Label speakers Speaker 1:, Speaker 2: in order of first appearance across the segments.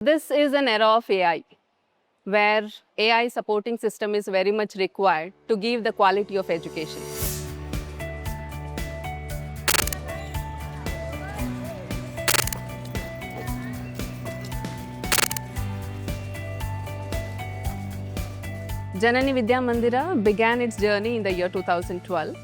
Speaker 1: This is an era of AI, where AI supporting system is very much required to give the quality of education. Janani Vidya Mandira began its journey in the year 2012.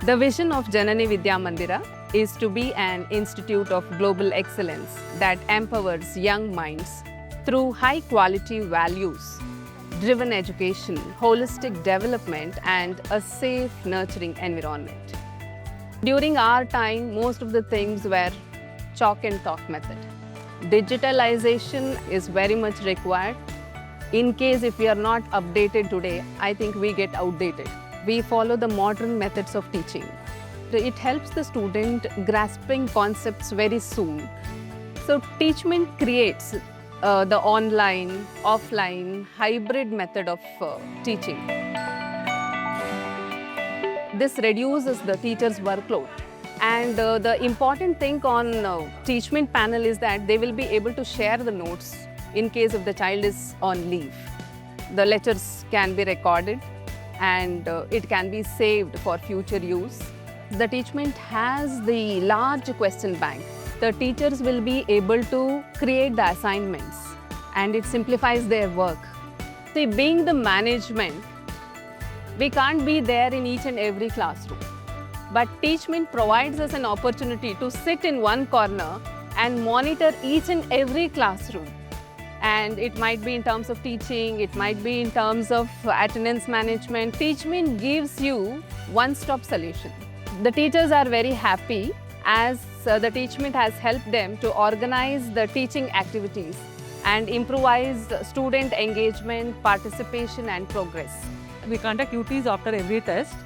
Speaker 1: The vision of Janani Vidya Mandira is to be an institute of global excellence that empowers young minds through high-quality values, driven education, holistic development, and a safe, nurturing environment. During our time, most of the things were chalk and talk method. Digitalization is very much required. In case if we are not updated today, I think we get outdated. We follow the modern methods of teaching. It helps the student grasping concepts very soon. So Teachmint creates the online, offline, hybrid method of teaching. This reduces the teacher's workload. And the important thing on Teachmint panel is that they will be able to share the notes in case if the child is on leave. The lectures can be recorded and it can be saved for future use. The Teachmint has the large question bank. The teachers will be able to create the assignments and it simplifies their work. See, being the management, we can't be there in each and every classroom. But Teachmint provides us an opportunity to sit in one corner and monitor each and every classroom. And it might be in terms of teaching, it might be in terms of attendance management. Teachmint gives you one-stop solution. The teachers are very happy as the Teachmint has helped them to organize the teaching activities and improvise student engagement, participation and progress.
Speaker 2: We conduct UTs after every test.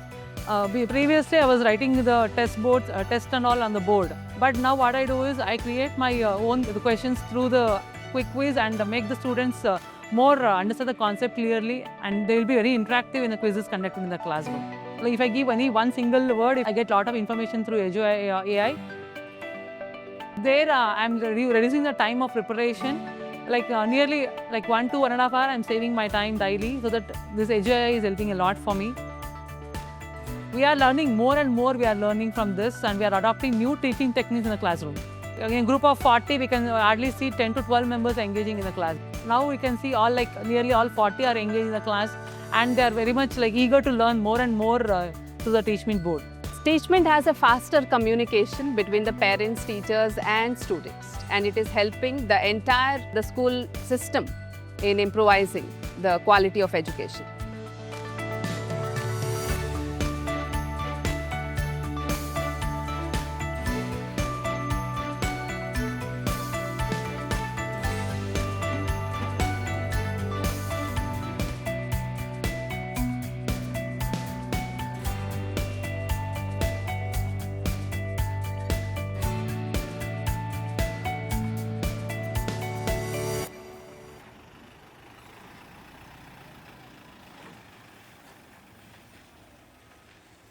Speaker 2: Previously, I was writing the test boards, test and all on the board. But now what I do is I create my own questions through the quick quiz and make the students more understand the concept clearly, and they will be very interactive in the quizzes conducted in the classroom. Like if I give any one single word, I get a lot of information through AI. There I'm reducing the time of preparation, like nearly like 1 to 1.5 hours I'm saving my time daily, so that this AI is helping a lot for me. We are learning more and more, we are learning from this, and we are adopting new teaching techniques in the classroom. In a group of 40, we can hardly see 10 to 12 members engaging in the class. Now we can see nearly all 40 are engaged in the class, and they are very much eager to learn more and more through the Teachmint board.
Speaker 1: Teachmint has a faster communication between the parents, teachers and students, and it is helping the entire school system in improvising the quality of education.